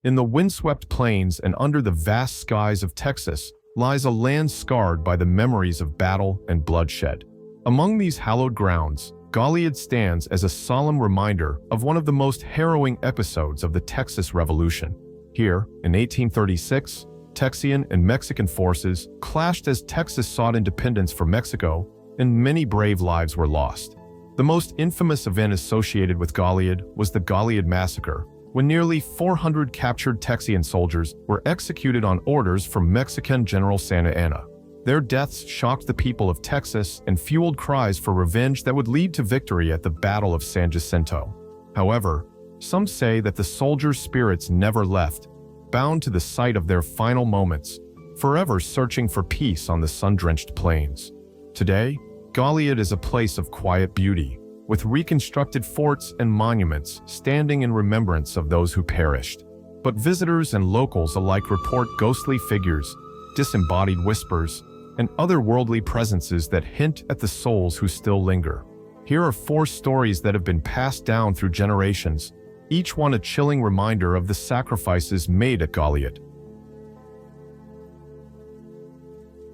In the windswept plains and under the vast skies of Texas lies a land scarred by the memories of battle and bloodshed. Among these hallowed grounds, Goliad stands as a solemn reminder of one of the most harrowing episodes of the Texas Revolution. Here, in 1836, Texian and Mexican forces clashed as Texas sought independence from Mexico, and many brave lives were lost. The most infamous event associated with Goliad was the Goliad Massacre, when nearly 400 captured Texian soldiers were executed on orders from Mexican General Santa Anna. Their deaths shocked the people of Texas and fueled cries for revenge that would lead to victory at the Battle of San Jacinto. However, some say that the soldiers' spirits never left, bound to the site of their final moments, forever searching for peace on the sun-drenched plains. Today, Goliad is a place of quiet beauty, with reconstructed forts and monuments standing in remembrance of those who perished. But visitors and locals alike report ghostly figures, disembodied whispers, and otherworldly presences that hint at the souls who still linger. Here are 4 stories that have been passed down through generations, each one a chilling reminder of the sacrifices made at Goliad.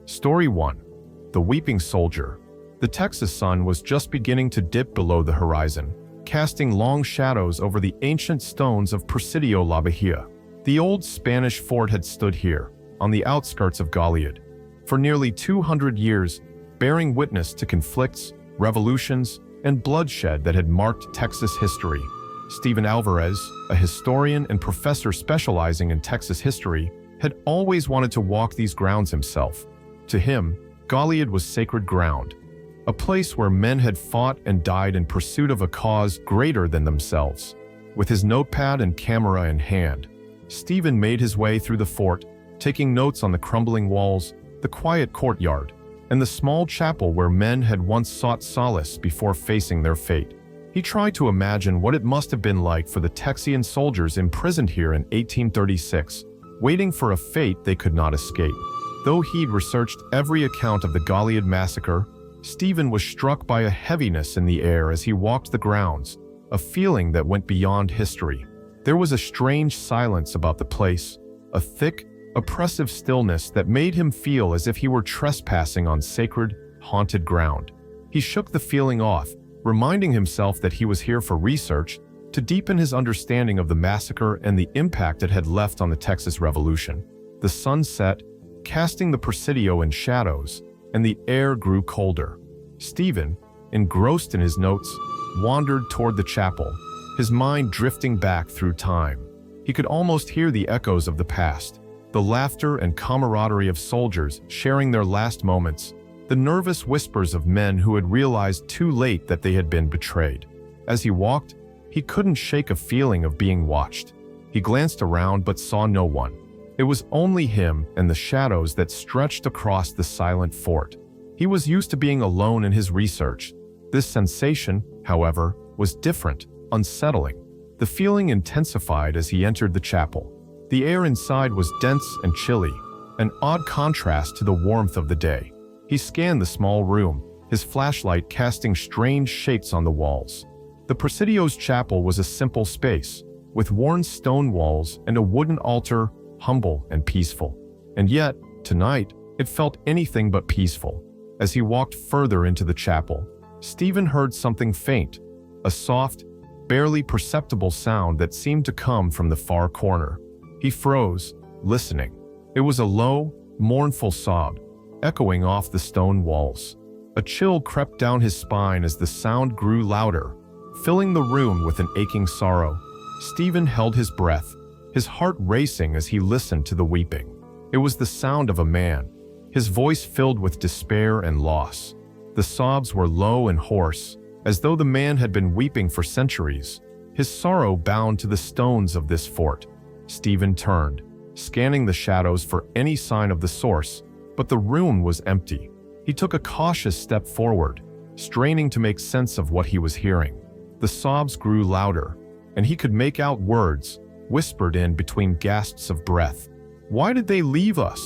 Story 1. The Weeping Soldier. The Texas sun was just beginning to dip below the horizon, casting long shadows over the ancient stones of Presidio La Bahia. The old Spanish fort had stood here, on the outskirts of Goliad, for nearly 200 years, bearing witness to conflicts, revolutions, and bloodshed that had marked Texas history. Stephen Alvarez, a historian and professor specializing in Texas history, had always wanted to walk these grounds himself. To him, Goliad was sacred ground, a place where men had fought and died in pursuit of a cause greater than themselves. With his notepad and camera in hand, Stephen made his way through the fort, taking notes on the crumbling walls, the quiet courtyard, and the small chapel where men had once sought solace before facing their fate. He tried to imagine what it must have been like for the Texian soldiers imprisoned here in 1836, waiting for a fate they could not escape. Though he'd researched every account of the Goliad massacre, Stephen was struck by a heaviness in the air as he walked the grounds, a feeling that went beyond history. There was a strange silence about the place, a thick, oppressive stillness that made him feel as if he were trespassing on sacred, haunted ground. He shook the feeling off, reminding himself that he was here for research, to deepen his understanding of the massacre and the impact it had left on the Texas Revolution. The sun set, casting the Presidio in shadows, and the air grew colder. Stephen, engrossed in his notes, wandered toward the chapel, his mind drifting back through time. He could almost hear the echoes of the past, the laughter and camaraderie of soldiers sharing their last moments, the nervous whispers of men who had realized too late that they had been betrayed. As he walked, he couldn't shake a feeling of being watched. He glanced around but saw no one. It was only him and the shadows that stretched across the silent fort. He was used to being alone in his research. This sensation, however, was different, unsettling. The feeling intensified as he entered the chapel. The air inside was dense and chilly, an odd contrast to the warmth of the day. He scanned the small room, his flashlight casting strange shapes on the walls. The Presidio's chapel was a simple space, with worn stone walls and a wooden altar, humble and peaceful. And yet, tonight, it felt anything but peaceful. As he walked further into the chapel, Stephen heard something faint, a soft, barely perceptible sound that seemed to come from the far corner. He froze, listening. It was a low, mournful sob, echoing off the stone walls. A chill crept down his spine as the sound grew louder, filling the room with an aching sorrow. Stephen held his breath, his heart racing as he listened to the weeping. It was the sound of a man, his voice filled with despair and loss. The sobs were low and hoarse, as though the man had been weeping for centuries, his sorrow bound to the stones of this fort. Stephen turned, scanning the shadows for any sign of the source, but the room was empty. He took a cautious step forward, straining to make sense of what he was hearing. The sobs grew louder, and he could make out words, whispered in between gasps of breath. "Why did they leave us?"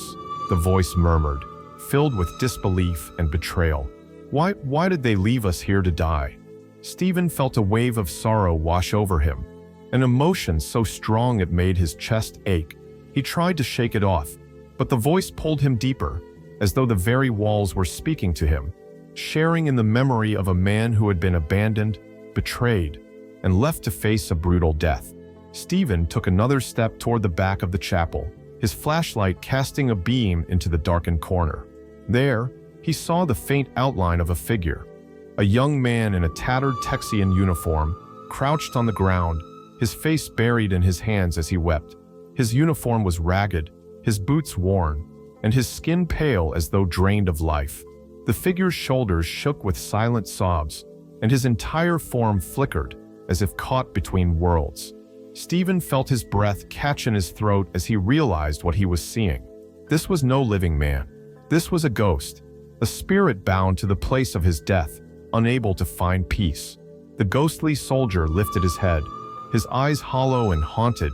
the voice murmured, filled with disbelief and betrayal. Why did they leave us here to die? Stephen felt a wave of sorrow wash over him. an emotion so strong it made his chest ache. He tried to shake it off, but the voice pulled him deeper, as though the very walls were speaking to him, sharing in the memory of a man who had been abandoned, betrayed, and left to face a brutal death. Stephen took another step toward the back of the chapel, his flashlight casting a beam into the darkened corner. There, he saw the faint outline of a figure, a young man in a tattered Texian uniform, crouched on the ground, his face buried in his hands as he wept. His uniform was ragged, his boots worn, and his skin pale as though drained of life. The figure's shoulders shook with silent sobs, and his entire form flickered, as if caught between worlds. Stephen felt his breath catch in his throat as he realized what he was seeing. This was no living man. This was a ghost, a spirit bound to the place of his death, unable to find peace. The ghostly soldier lifted his head, his eyes hollow and haunted,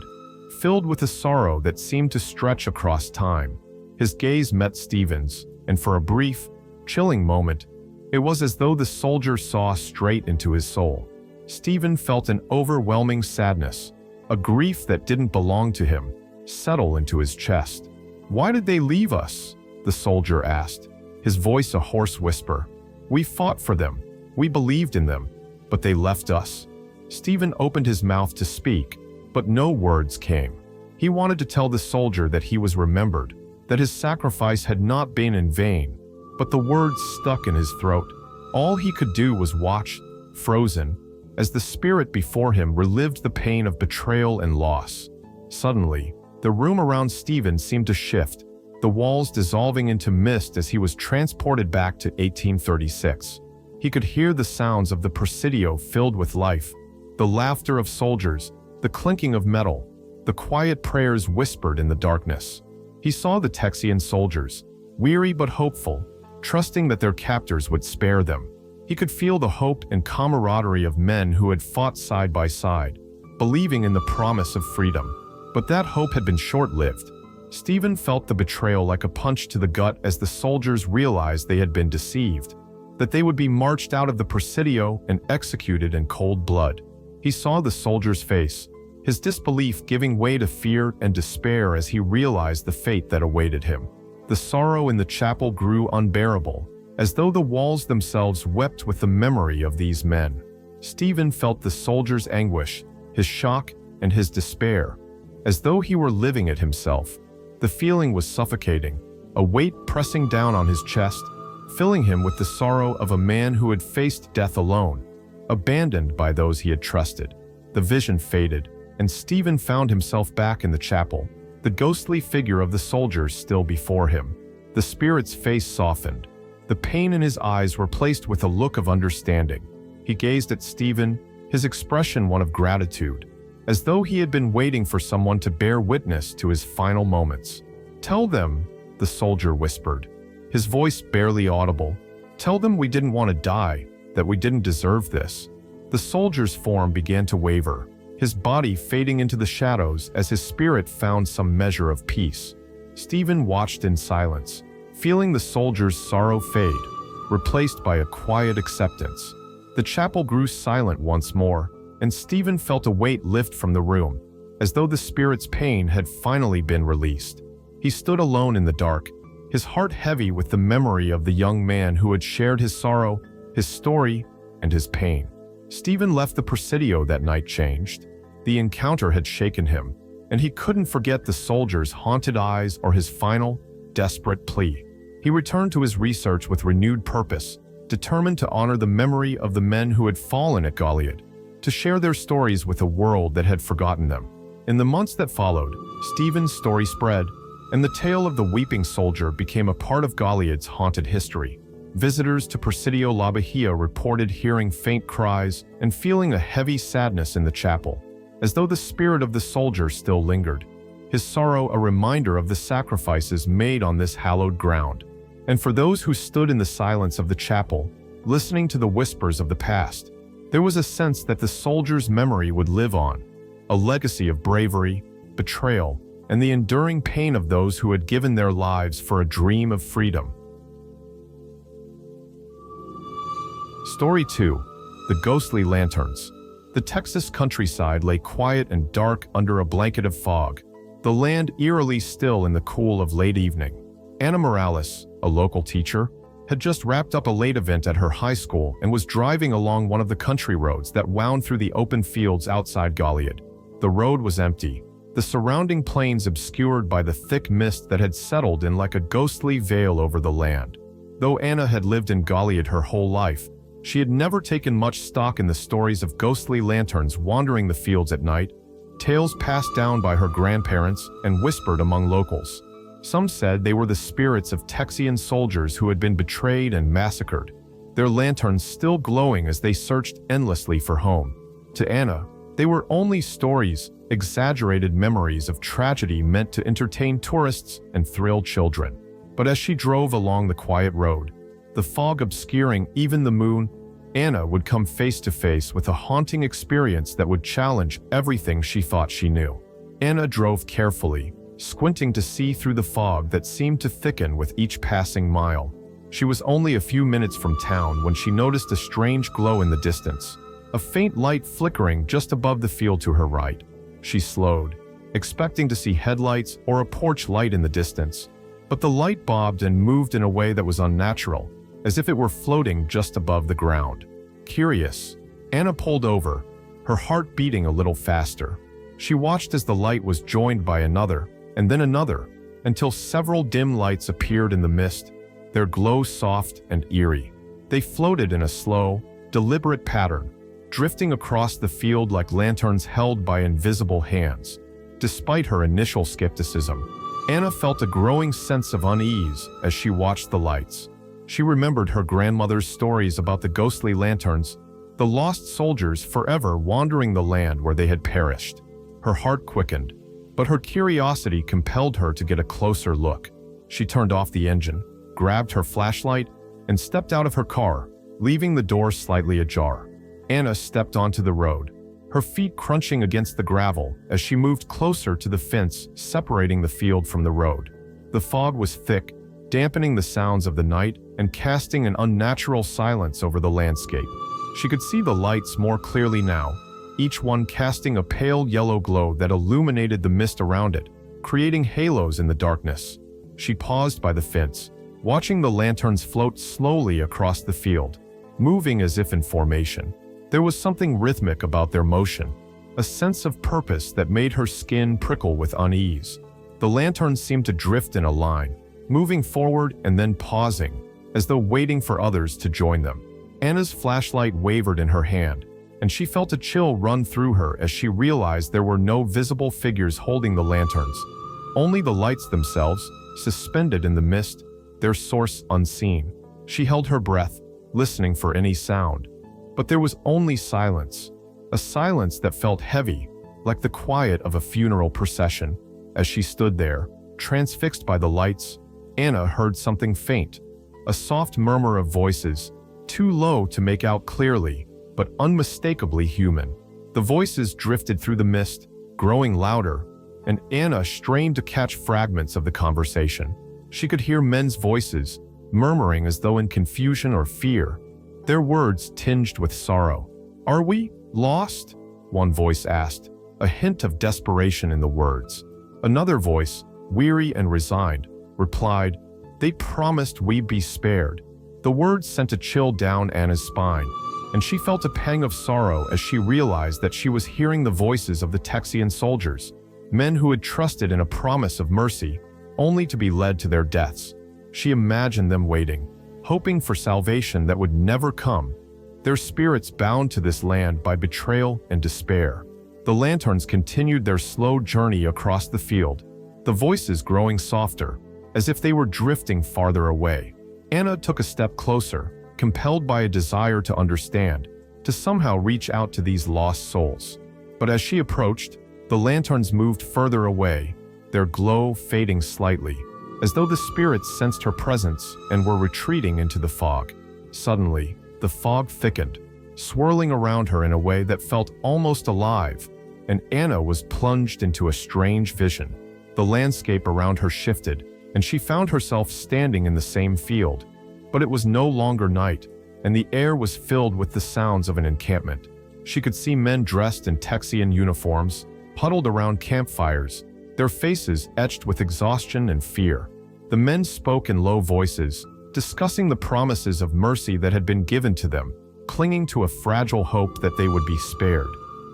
filled with a sorrow that seemed to stretch across time. His gaze met Stephen's, and for a brief, chilling moment, it was as though the soldier saw straight into his soul. Stephen felt an overwhelming sadness, a grief that didn't belong to him, settle into his chest. "Why did they leave us?" the soldier asked, his voice a hoarse whisper. "We fought for them, we believed in them, but they left us." Stephen opened his mouth to speak, but no words came. He wanted to tell the soldier that he was remembered, that his sacrifice had not been in vain, but the words stuck in his throat. All he could do was watch, frozen, as the spirit before him relived the pain of betrayal and loss. Suddenly, the room around Stephen seemed to shift, the walls dissolving into mist as he was transported back to 1836. He could hear the sounds of the Presidio filled with life, the laughter of soldiers, the clinking of metal, the quiet prayers whispered in the darkness. He saw the Texian soldiers, weary but hopeful, trusting that their captors would spare them. He could feel the hope and camaraderie of men who had fought side by side, believing in the promise of freedom. But that hope had been short-lived. Stephen felt the betrayal like a punch to the gut as the soldiers realized they had been deceived, that they would be marched out of the Presidio and executed in cold blood. He saw the soldier's face, his disbelief giving way to fear and despair as he realized the fate that awaited him. The sorrow in the chapel grew unbearable, as though the walls themselves wept with the memory of these men. Stephen felt the soldier's anguish, his shock, and his despair, as though he were living it himself. The feeling was suffocating, a weight pressing down on his chest, filling him with the sorrow of a man who had faced death alone, abandoned by those he had trusted. The vision faded, and Stephen found himself back in the chapel, the ghostly figure of the soldier still before him. The spirit's face softened. The pain in his eyes replaced with a look of understanding. He gazed at Stephen, his expression one of gratitude, as though he had been waiting for someone to bear witness to his final moments. "Tell them," the soldier whispered, his voice barely audible. "Tell them we didn't want to die, that we didn't deserve this." The soldier's form began to waver, his body fading into the shadows as his spirit found some measure of peace. Stephen watched in silence, feeling the soldier's sorrow fade, replaced by a quiet acceptance. The chapel grew silent once more, and Stephen felt a weight lift from the room, as though the spirit's pain had finally been released. He stood alone in the dark, his heart heavy with the memory of the young man who had shared his sorrow, his story, and his pain. Stephen left the Presidio that night changed. The encounter had shaken him, and he couldn't forget the soldier's haunted eyes or his final, desperate plea. He returned to his research with renewed purpose, determined to honor the memory of the men who had fallen at Goliad, to share their stories with a world that had forgotten them. In the months that followed, Stephen's story spread, and the tale of the weeping soldier became a part of Goliad's haunted history. Visitors to Presidio La Bahia reported hearing faint cries and feeling a heavy sadness in the chapel, as though the spirit of the soldier still lingered, his sorrow a reminder of the sacrifices made on this hallowed ground. And for those who stood in the silence of the chapel, listening to the whispers of the past, there was a sense that the soldier's memory would live on, a legacy of bravery, betrayal, and the enduring pain of those who had given their lives for a dream of freedom. Story 2. The Ghostly Lanterns. The Texas countryside lay quiet and dark under a blanket of fog, the land eerily still in the cool of late evening. Anna Morales, a local teacher, had just wrapped up a late event at her high school and was driving along one of the country roads that wound through the open fields outside Goliad. The road was empty, the surrounding plains obscured by the thick mist that had settled in like a ghostly veil over the land. Though Anna had lived in Goliad her whole life, she had never taken much stock in the stories of ghostly lanterns wandering the fields at night, tales passed down by her grandparents and whispered among locals. Some said they were the spirits of Texian soldiers who had been betrayed and massacred, their lanterns still glowing as they searched endlessly for home. To Anna, they were only stories, exaggerated memories of tragedy meant to entertain tourists and thrill children. But as she drove along the quiet road, the fog obscuring even the moon, Anna would come face to face with a haunting experience that would challenge everything she thought she knew. Anna drove carefully, squinting to see through the fog that seemed to thicken with each passing mile. She was only a few minutes from town when she noticed a strange glow in the distance, a faint light flickering just above the field to her right. She slowed, expecting to see headlights or a porch light in the distance, but the light bobbed and moved in a way that was unnatural, as if it were floating just above the ground. Curious, Anna pulled over, her heart beating a little faster. She watched as the light was joined by another, and then another, until several dim lights appeared in the mist, their glow soft and eerie. They floated in a slow, deliberate pattern, drifting across the field like lanterns held by invisible hands. Despite her initial skepticism, Anna felt a growing sense of unease as she watched the lights. She remembered her grandmother's stories about the ghostly lanterns, the lost soldiers forever wandering the land where they had perished. Her heart quickened, but her curiosity compelled her to get a closer look. She turned off the engine, grabbed her flashlight, and stepped out of her car, leaving the door slightly ajar. Anna stepped onto the road, her feet crunching against the gravel as she moved closer to the fence separating the field from the road. The fog was thick, dampening the sounds of the night and casting an unnatural silence over the landscape. She could see the lights more clearly now, each one casting a pale yellow glow that illuminated the mist around it, creating halos in the darkness. She paused by the fence, watching the lanterns float slowly across the field, moving as if in formation. There was something rhythmic about their motion, a sense of purpose that made her skin prickle with unease. The lanterns seemed to drift in a line, moving forward and then pausing, as though waiting for others to join them. Anna's flashlight wavered in her hand, and she felt a chill run through her as she realized there were no visible figures holding the lanterns, only the lights themselves, suspended in the mist, their source unseen. She held her breath, listening for any sound. But there was only silence, a silence that felt heavy, like the quiet of a funeral procession. As she stood there, transfixed by the lights, Anna heard something faint, a soft murmur of voices, too low to make out clearly, but unmistakably human. The voices drifted through the mist, growing louder, and Anna strained to catch fragments of the conversation. She could hear men's voices, murmuring as though in confusion or fear, their words tinged with sorrow. "Are we lost?" one voice asked, a hint of desperation in the words. Another voice, weary and resigned, replied, "They promised we'd be spared." The words sent a chill down Anna's spine, and she felt a pang of sorrow as she realized that she was hearing the voices of the Texian soldiers, men who had trusted in a promise of mercy, only to be led to their deaths. She imagined them waiting, hoping for salvation that would never come, their spirits bound to this land by betrayal and despair. The lanterns continued their slow journey across the field, the voices growing softer, as if they were drifting farther away. Anna took a step closer, compelled by a desire to understand, to somehow reach out to these lost souls. But as she approached, the lanterns moved further away, their glow fading slightly, as though the spirits sensed her presence and were retreating into the fog. Suddenly, the fog thickened, swirling around her in a way that felt almost alive, and Anna was plunged into a strange vision. The landscape around her shifted, and she found herself standing in the same field. But it was no longer night, and the air was filled with the sounds of an encampment. She could see men dressed in Texian uniforms, huddled around campfires, their faces etched with exhaustion and fear. The men spoke in low voices, discussing the promises of mercy that had been given to them, clinging to a fragile hope that they would be spared.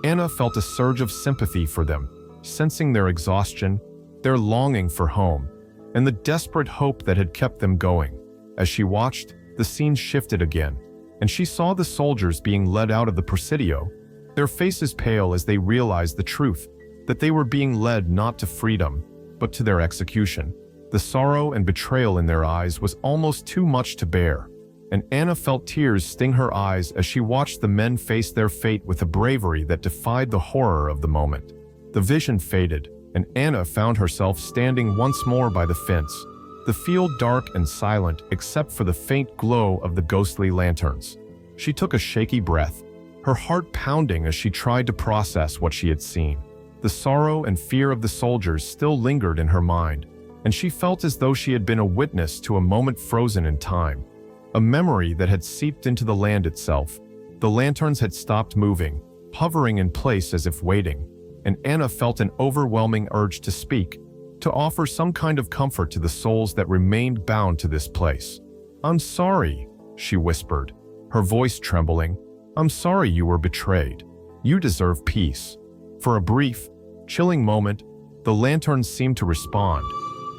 Anna felt a surge of sympathy for them, sensing their exhaustion, their longing for home, and the desperate hope that had kept them going. As she watched, the scene shifted again, and she saw the soldiers being led out of the Presidio, their faces pale as they realized the truth, that they were being led not to freedom, but to their execution. The sorrow and betrayal in their eyes was almost too much to bear, and Anna felt tears sting her eyes as she watched the men face their fate with a bravery that defied the horror of the moment. The vision faded, and Anna found herself standing once more by the fence, the field dark and silent except for the faint glow of the ghostly lanterns. She took a shaky breath, her heart pounding as she tried to process what she had seen. The sorrow and fear of the soldiers still lingered in her mind, and she felt as though she had been a witness to a moment frozen in time, a memory that had seeped into the land itself. The lanterns had stopped moving, hovering in place as if waiting, and Anna felt an overwhelming urge to speak, to offer some kind of comfort to the souls that remained bound to this place. "I'm sorry," she whispered, her voice trembling. "I'm sorry you were betrayed. You deserve peace." For a brief, chilling moment, the lanterns seemed to respond,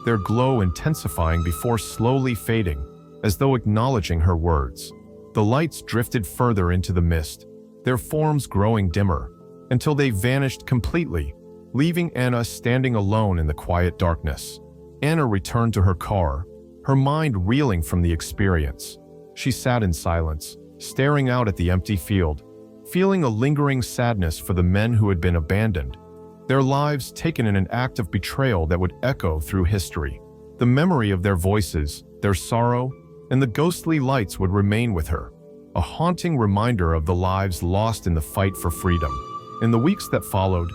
their glow intensifying before slowly fading, as though acknowledging her words. The lights drifted further into the mist, their forms growing dimmer, until they vanished completely, leaving Anna standing alone in the quiet darkness. Anna returned to her car, her mind reeling from the experience. She sat in silence, staring out at the empty field, feeling a lingering sadness for the men who had been abandoned, their lives taken in an act of betrayal that would echo through history. The memory of their voices, their sorrow, and the ghostly lights would remain with her, a haunting reminder of the lives lost in the fight for freedom. In the weeks that followed,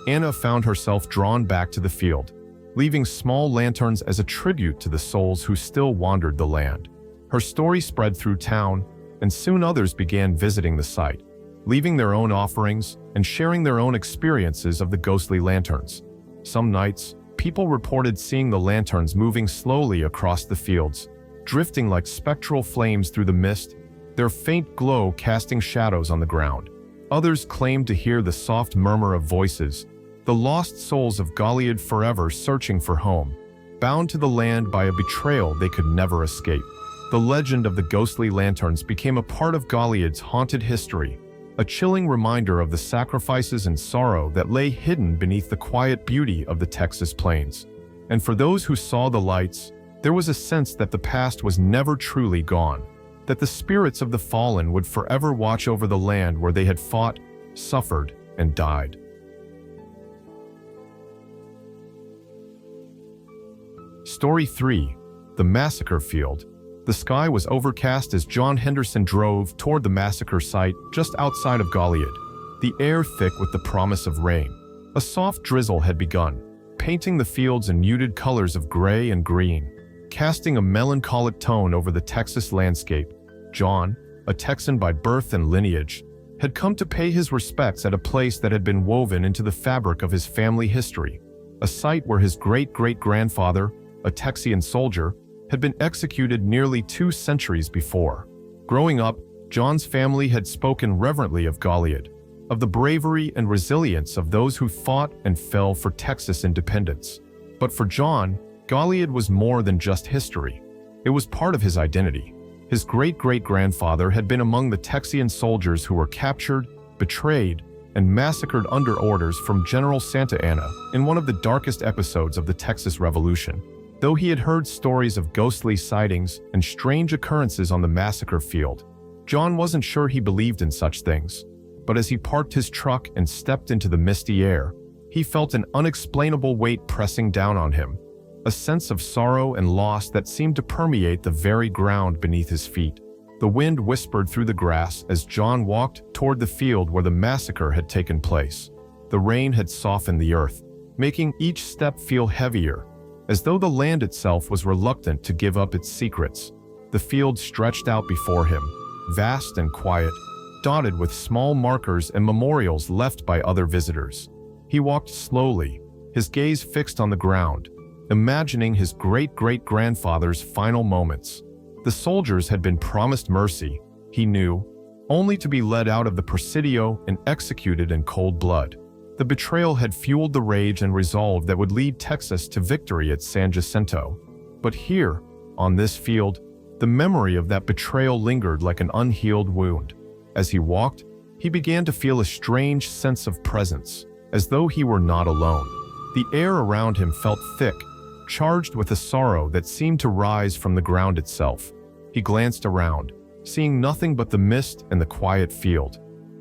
Anna found herself drawn back to the field, leaving small lanterns as a tribute to the souls who still wandered the land. Her story spread through town, and soon others began visiting the site, leaving their own offerings and sharing their own experiences of the ghostly lanterns. Some nights, people reported seeing the lanterns moving slowly across the fields, drifting like spectral flames through the mist, their faint glow casting shadows on the ground. Others claimed to hear the soft murmur of voices, the lost souls of Goliad forever searching for home, bound to the land by a betrayal they could never escape. The legend of the ghostly lanterns became a part of Goliad's haunted history, a chilling reminder of the sacrifices and sorrow that lay hidden beneath the quiet beauty of the Texas plains. And for those who saw the lights, there was a sense that the past was never truly gone, that the spirits of the fallen would forever watch over the land where they had fought, suffered, and died. Story 3. The Massacre Field. The sky was overcast as John Henderson drove toward the massacre site just outside of Goliad, the air thick with the promise of rain. A soft drizzle had begun, painting the fields in muted colors of gray and green, casting a melancholic tone over the Texas landscape. John, a Texan by birth and lineage, had come to pay his respects at a place that had been woven into the fabric of his family history, a site where his great-great-grandfather, a Texian soldier, had been executed nearly 2 centuries before. Growing up, John's family had spoken reverently of Goliad, of the bravery and resilience of those who fought and fell for Texas independence. But for John, Goliad was more than just history. It was part of his identity. His great-great-grandfather had been among the Texian soldiers who were captured, betrayed, and massacred under orders from General Santa Anna in one of the darkest episodes of the Texas Revolution. Though he had heard stories of ghostly sightings and strange occurrences on the massacre field, John wasn't sure he believed in such things. But as he parked his truck and stepped into the misty air, he felt an unexplainable weight pressing down on him, a sense of sorrow and loss that seemed to permeate the very ground beneath his feet. The wind whispered through the grass as John walked toward the field where the massacre had taken place. The rain had softened the earth, making each step feel heavier, as though the land itself was reluctant to give up its secrets. The field stretched out before him, vast and quiet, dotted with small markers and memorials left by other visitors. He walked slowly, his gaze fixed on the ground, imagining his great-great-grandfather's final moments. The soldiers had been promised mercy, he knew, only to be led out of the Presidio and executed in cold blood. The betrayal had fueled the rage and resolve that would lead Texas to victory at San Jacinto. But here, on this field, the memory of that betrayal lingered like an unhealed wound. As he walked, he began to feel a strange sense of presence, as though he were not alone. The air around him felt thick, charged with a sorrow that seemed to rise from the ground itself. He glanced around, seeing nothing but the mist and the quiet field.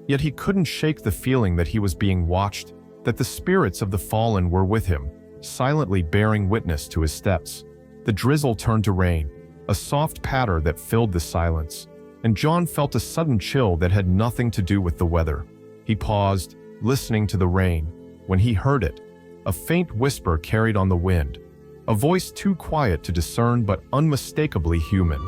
Yet he couldn't shake the feeling that he was being watched, that the spirits of the fallen were with him, silently bearing witness to his steps. The drizzle turned to rain, a soft patter that filled the silence, and John felt a sudden chill that had nothing to do with the weather. He paused, listening to the rain, when he heard it, a faint whisper carried on the wind, a voice too quiet to discern but unmistakably human.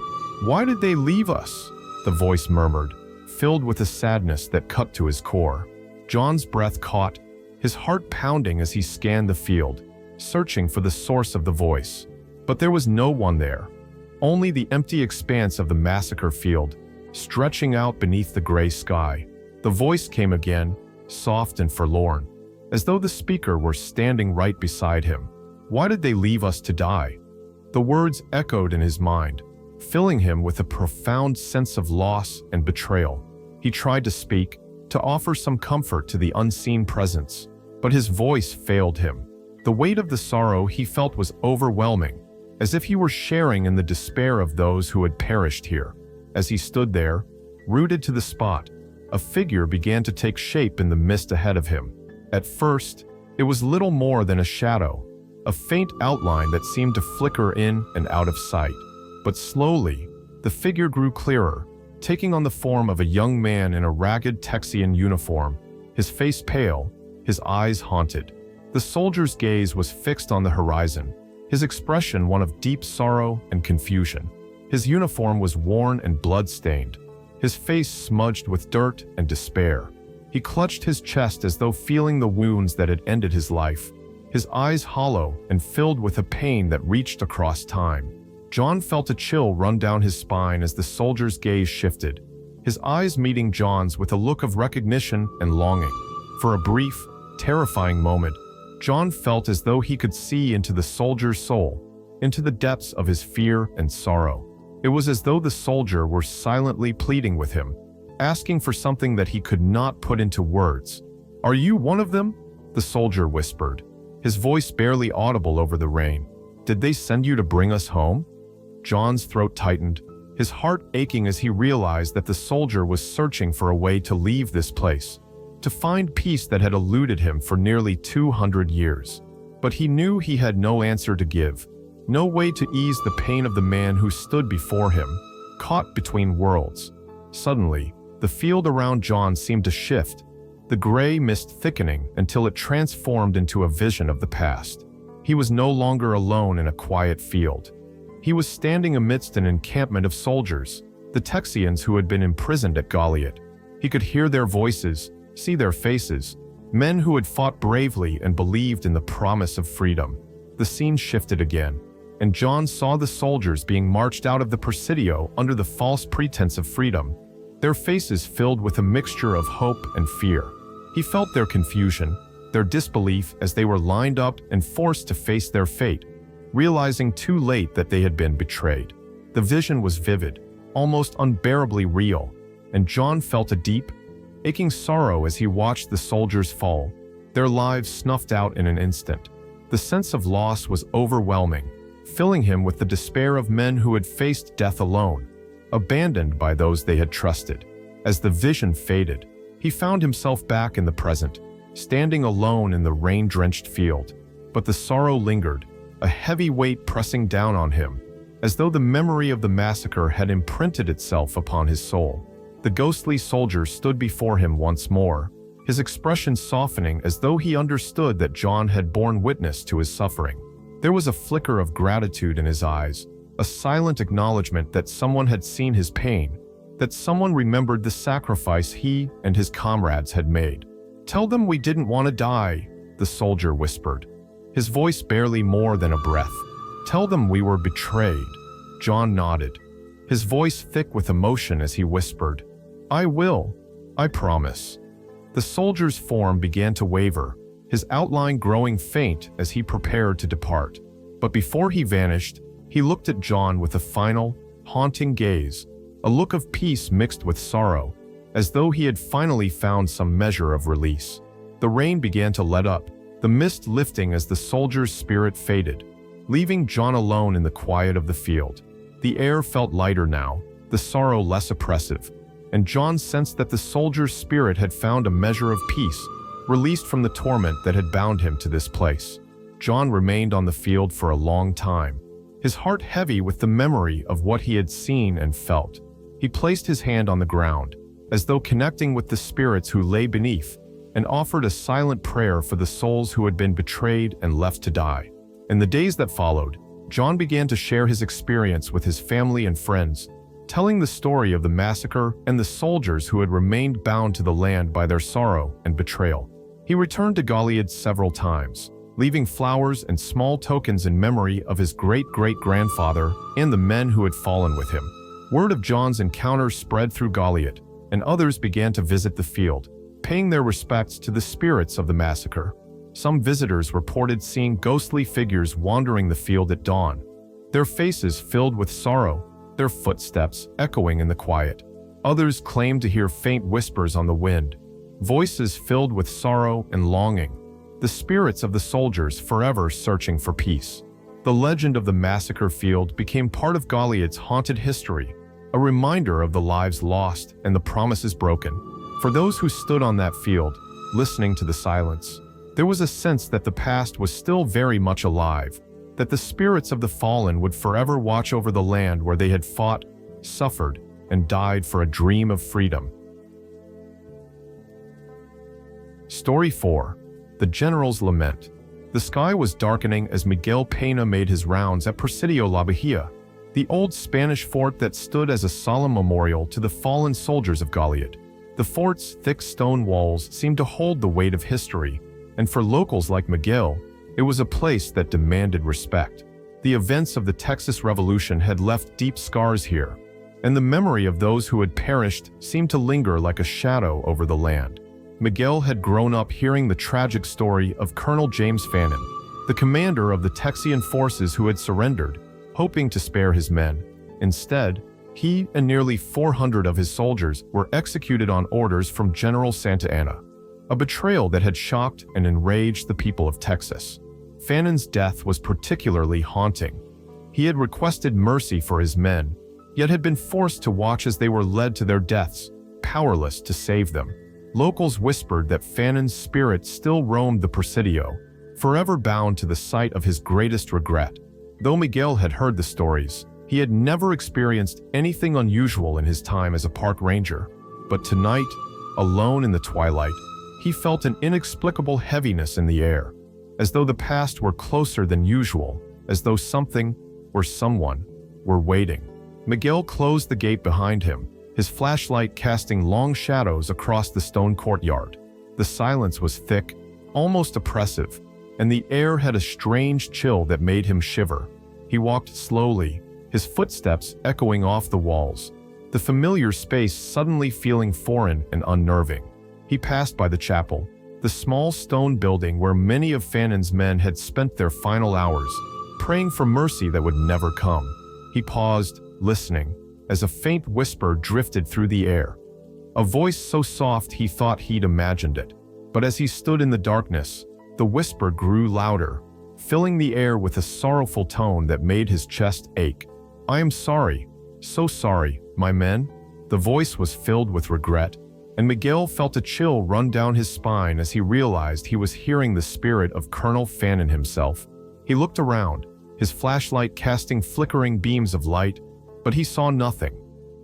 "Why did they leave us?" the voice murmured, filled with a sadness that cut to his core. John's breath caught, his heart pounding as he scanned the field, searching for the source of the voice. But there was no one there, only the empty expanse of the massacre field, stretching out beneath the gray sky. The voice came again, soft and forlorn, as though the speaker were standing right beside him. "Why did they leave us to die?" The words echoed in his mind, filling him with a profound sense of loss and betrayal. He tried to speak, to offer some comfort to the unseen presence, but his voice failed him. The weight of the sorrow he felt was overwhelming, as if he were sharing in the despair of those who had perished here. As he stood there, rooted to the spot, a figure began to take shape in the mist ahead of him. At first, it was little more than a shadow, a faint outline that seemed to flicker in and out of sight. But slowly, the figure grew clearer, taking on the form of a young man in a ragged Texian uniform, his face pale, his eyes haunted. The soldier's gaze was fixed on the horizon, his expression one of deep sorrow and confusion. His uniform was worn and blood-stained, his face smudged with dirt and despair. He clutched his chest as though feeling the wounds that had ended his life, his eyes hollow and filled with a pain that reached across time. John felt a chill run down his spine as the soldier's gaze shifted, his eyes meeting John's with a look of recognition and longing. For a brief, terrifying moment, John felt as though he could see into the soldier's soul, into the depths of his fear and sorrow. It was as though the soldier were silently pleading with him, asking for something that he could not put into words. "Are you one of them?" the soldier whispered, his voice barely audible over the rain. "Did they send you to bring us home?" John's throat tightened, his heart aching as he realized that the soldier was searching for a way to leave this place, to find peace that had eluded him for nearly 200 years. But he knew he had no answer to give, no way to ease the pain of the man who stood before him, caught between worlds. Suddenly, the field around John seemed to shift, the gray mist thickening until it transformed into a vision of the past. He was no longer alone in a quiet field. He was standing amidst an encampment of soldiers, the Texians who had been imprisoned at Goliad. He could hear their voices, see their faces, men who had fought bravely and believed in the promise of freedom. The scene shifted again, and John saw the soldiers being marched out of the Presidio under the false pretense of freedom, their faces filled with a mixture of hope and fear. He felt their confusion, their disbelief as they were lined up and forced to face their fate, realizing too late that they had been betrayed. The vision was vivid, almost unbearably real, and John felt a deep, aching sorrow as he watched the soldiers fall, their lives snuffed out in an instant. The sense of loss was overwhelming, filling him with the despair of men who had faced death alone, abandoned by those they had trusted. As the vision faded, he found himself back in the present, standing alone in the rain-drenched field. But the sorrow lingered, a heavy weight pressing down on him, as though the memory of the massacre had imprinted itself upon his soul. The ghostly soldier stood before him once more, his expression softening as though he understood that John had borne witness to his suffering. There was a flicker of gratitude in his eyes, a silent acknowledgement that someone had seen his pain, that someone remembered the sacrifice he and his comrades had made. "Tell them we didn't want to die," the soldier whispered, his voice barely more than a breath. "Tell them we were betrayed." John nodded, his voice thick with emotion as he whispered, "I will. I promise." The soldier's form began to waver, his outline growing faint as he prepared to depart. But before he vanished, he looked at John with a final, haunting gaze, a look of peace mixed with sorrow, as though he had finally found some measure of release. The rain began to let up, the mist lifting as the soldier's spirit faded, leaving John alone in the quiet of the field. The air felt lighter now, the sorrow less oppressive, and John sensed that the soldier's spirit had found a measure of peace, released from the torment that had bound him to this place. John remained on the field for a long time, his heart heavy with the memory of what he had seen and felt. He placed his hand on the ground, as though connecting with the spirits who lay beneath, and offered a silent prayer for the souls who had been betrayed and left to die. In the days that followed, John began to share his experience with his family and friends, telling the story of the massacre and the soldiers who had remained bound to the land by their sorrow and betrayal. He returned to Goliad several times, leaving flowers and small tokens in memory of his great-great-grandfather and the men who had fallen with him. Word of John's encounter spread through Goliad, and others began to visit the field, paying their respects to the spirits of the massacre. Some visitors reported seeing ghostly figures wandering the field at dawn, their faces filled with sorrow, their footsteps echoing in the quiet. Others claimed to hear faint whispers on the wind, voices filled with sorrow and longing, the spirits of the soldiers forever searching for peace. The legend of the massacre field became part of Goliad's haunted history, a reminder of the lives lost and the promises broken. For those who stood on that field, listening to the silence, there was a sense that the past was still very much alive, that the spirits of the fallen would forever watch over the land where they had fought, suffered, and died for a dream of freedom. Story 4. The General's Lament. The sky was darkening as Miguel Pena made his rounds at Presidio La Bahia, the old Spanish fort that stood as a solemn memorial to the fallen soldiers of Goliad. The fort's thick stone walls seemed to hold the weight of history, and for locals like Miguel, it was a place that demanded respect. The events of the Texas Revolution had left deep scars here, and the memory of those who had perished seemed to linger like a shadow over the land. Miguel had grown up hearing the tragic story of Colonel James Fannin, the commander of the Texian forces who had surrendered, hoping to spare his men. Instead, he and nearly 400 of his soldiers were executed on orders from General Santa Anna, a betrayal that had shocked and enraged the people of Texas. Fannin's death was particularly haunting. He had requested mercy for his men, yet had been forced to watch as they were led to their deaths, powerless to save them. Locals whispered that Fannin's spirit still roamed the Presidio, forever bound to the site of his greatest regret. Though Miguel had heard the stories, he had never experienced anything unusual in his time as a park ranger. But tonight, alone in the twilight, he felt an inexplicable heaviness in the air, as though the past were closer than usual, as though something, or someone, were waiting. Miguel closed the gate behind him, his flashlight casting long shadows across the stone courtyard. The silence was thick, almost oppressive, and the air had a strange chill that made him shiver. He walked slowly, his footsteps echoing off the walls, the familiar space suddenly feeling foreign and unnerving. He passed by the chapel, the small stone building where many of Fannin's men had spent their final hours, praying for mercy that would never come. He paused, listening, as a faint whisper drifted through the air. A voice so soft he thought he'd imagined it. But as he stood in the darkness, the whisper grew louder, filling the air with a sorrowful tone that made his chest ache. "I am sorry, so sorry, my men." The voice was filled with regret, and Miguel felt a chill run down his spine as he realized he was hearing the spirit of Colonel Fannin himself. He looked around, his flashlight casting flickering beams of light, but he saw nothing.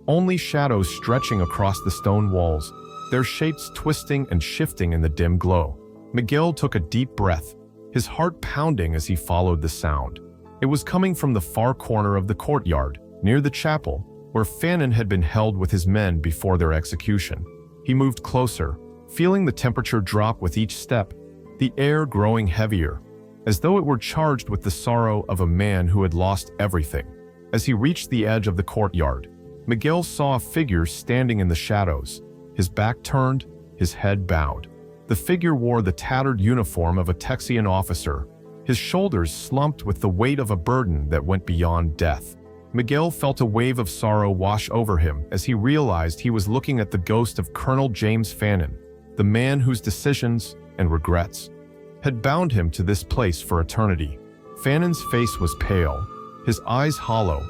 Only shadows stretching across the stone walls, their shapes twisting and shifting in the dim glow. Miguel took a deep breath, his heart pounding as he followed the sound. It was coming from the far corner of the courtyard, near the chapel, where Fanon had been held with his men before their execution. He moved closer, feeling the temperature drop with each step, the air growing heavier, as though it were charged with the sorrow of a man who had lost everything. As he reached the edge of the courtyard, Miguel saw a figure standing in the shadows, his back turned, his head bowed. The figure wore the tattered uniform of a Texian officer, his shoulders slumped with the weight of a burden that went beyond death. Miguel felt a wave of sorrow wash over him as he realized he was looking at the ghost of Colonel James Fanon, the man whose decisions and regrets had bound him to this place for eternity. Fanon's face was pale, his eyes hollow,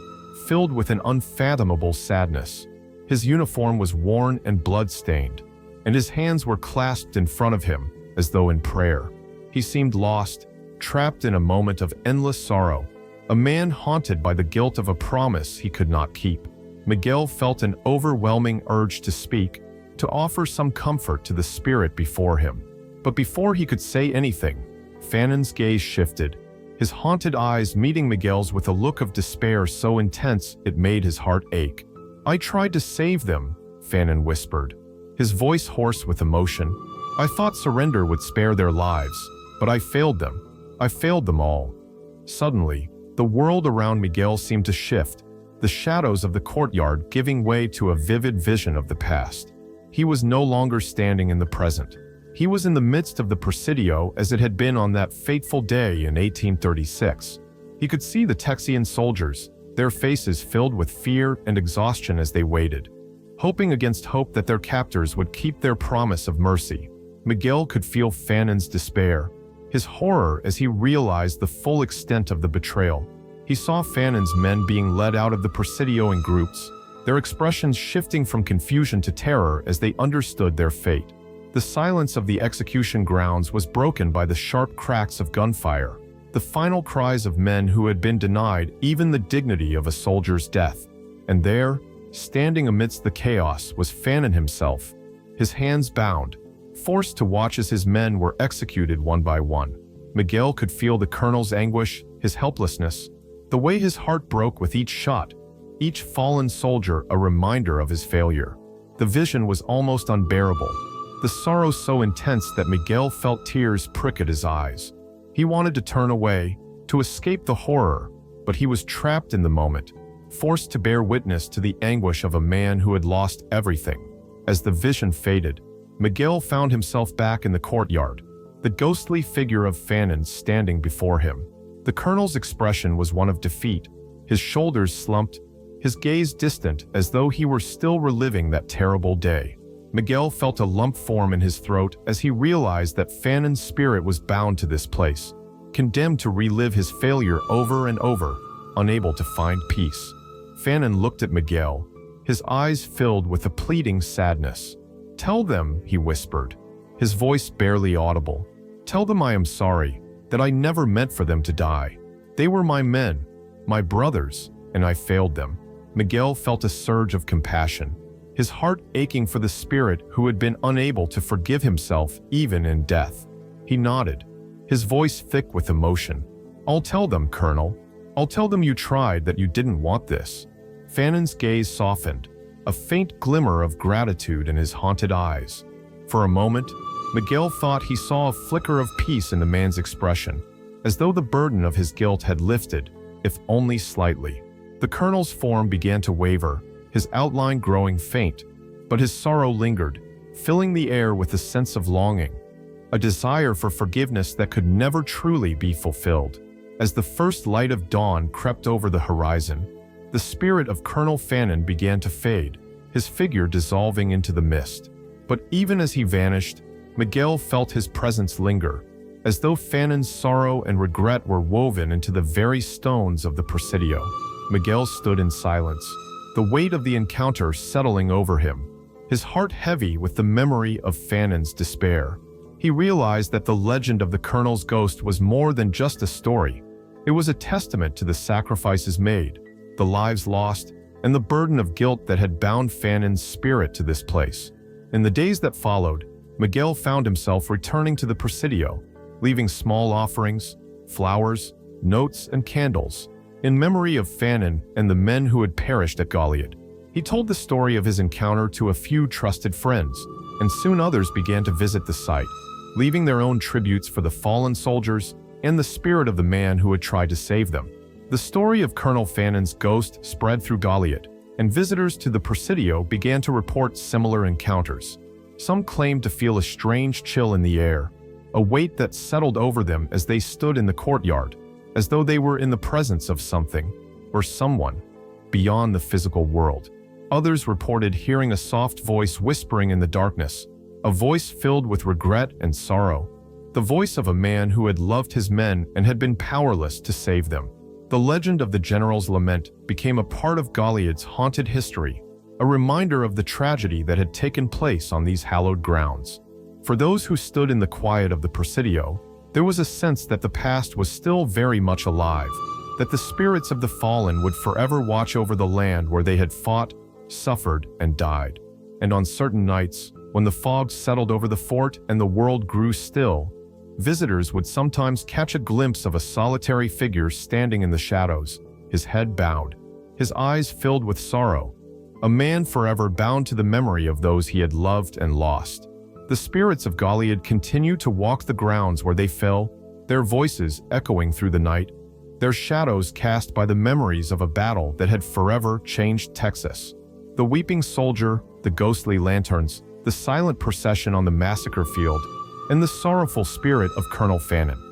filled with an unfathomable sadness. His uniform was worn and blood-stained, and his hands were clasped in front of him, as though in prayer. He seemed lost, trapped in a moment of endless sorrow, a man haunted by the guilt of a promise he could not keep. Miguel felt an overwhelming urge to speak, to offer some comfort to the spirit before him. But before he could say anything, Fanon's gaze shifted, his haunted eyes meeting Miguel's with a look of despair so intense it made his heart ache. "I tried to save them," Fanon whispered, his voice hoarse with emotion. "I thought surrender would spare their lives, but I failed them. I failed them all." Suddenly, the world around Miguel seemed to shift, the shadows of the courtyard giving way to a vivid vision of the past. He was no longer standing in the present. He was in the midst of the Presidio as it had been on that fateful day in 1836. He could see the Texian soldiers, their faces filled with fear and exhaustion as they waited, hoping against hope that their captors would keep their promise of mercy. Miguel could feel Fanon's despair, his horror as he realized the full extent of the betrayal. He saw Fanon's men being led out of the Presidio in groups, their expressions shifting from confusion to terror as they understood their fate. The silence of the execution grounds was broken by the sharp cracks of gunfire, the final cries of men who had been denied even the dignity of a soldier's death. And there, standing amidst the chaos, was Fanon himself, his hands bound, forced to watch as his men were executed one by one. Miguel could feel the colonel's anguish, his helplessness, the way his heart broke with each shot, each fallen soldier a reminder of his failure. The vision was almost unbearable, the sorrow so intense that Miguel felt tears prick at his eyes. He wanted to turn away, to escape the horror, but he was trapped in the moment, forced to bear witness to the anguish of a man who had lost everything. As the vision faded, Miguel found himself back in the courtyard, the ghostly figure of Fanon standing before him. The colonel's expression was one of defeat, his shoulders slumped, his gaze distant as though he were still reliving that terrible day. Miguel felt a lump form in his throat as he realized that Fanon's spirit was bound to this place, condemned to relive his failure over and over, unable to find peace. Fanon looked at Miguel, his eyes filled with a pleading sadness. "Tell them," he whispered, his voice barely audible. "Tell them I am sorry, that I never meant for them to die. They were my men, my brothers, and I failed them." Miguel felt a surge of compassion, his heart aching for the spirit who had been unable to forgive himself even in death. He nodded, his voice thick with emotion. "I'll tell them, Colonel. I'll tell them you tried, that you didn't want this." Fanon's gaze softened, a faint glimmer of gratitude in his haunted eyes. For a moment, Miguel thought he saw a flicker of peace in the man's expression, as though the burden of his guilt had lifted, if only slightly. The colonel's form began to waver, his outline growing faint, but his sorrow lingered, filling the air with a sense of longing, a desire for forgiveness that could never truly be fulfilled. As the first light of dawn crept over the horizon, the spirit of Colonel Fanon began to fade, his figure dissolving into the mist. But even as he vanished, Miguel felt his presence linger, as though Fanon's sorrow and regret were woven into the very stones of the Presidio. Miguel stood in silence, the weight of the encounter settling over him, his heart heavy with the memory of Fanon's despair. He realized that the legend of the colonel's ghost was more than just a story. It was a testament to the sacrifices made, the lives lost, and the burden of guilt that had bound Fanon's spirit to this place. In the days that followed, Miguel found himself returning to the Presidio, leaving small offerings, flowers, notes, and candles, in memory of Fanon and the men who had perished at Goliad. He told the story of his encounter to a few trusted friends, and soon others began to visit the site, leaving their own tributes for the fallen soldiers and the spirit of the man who had tried to save them. The story of Colonel Fannon's ghost spread through Goliad, and visitors to the Presidio began to report similar encounters. Some claimed to feel a strange chill in the air, a weight that settled over them as they stood in the courtyard, as though they were in the presence of something, or someone, beyond the physical world. Others reported hearing a soft voice whispering in the darkness, a voice filled with regret and sorrow, the voice of a man who had loved his men and had been powerless to save them. The legend of the general's lament became a part of Goliad's haunted history, a reminder of the tragedy that had taken place on these hallowed grounds. For those who stood in the quiet of the Presidio, there was a sense that the past was still very much alive, that the spirits of the fallen would forever watch over the land where they had fought, suffered, and died. And on certain nights, when the fog settled over the fort and the world grew still, visitors would sometimes catch a glimpse of a solitary figure standing in the shadows, his head bowed, his eyes filled with sorrow, a man forever bound to the memory of those he had loved and lost. The spirits of Goliad continued to walk the grounds where they fell, their voices echoing through the night, their shadows cast by the memories of a battle that had forever changed Texas. The weeping soldier, the ghostly lanterns, the silent procession on the massacre field, and the sorrowful spirit of Colonel Fannon.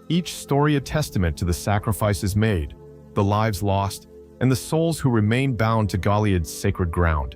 Each story a testament to the sacrifices made, the lives lost, and the souls who remained bound to Goliad's sacred ground.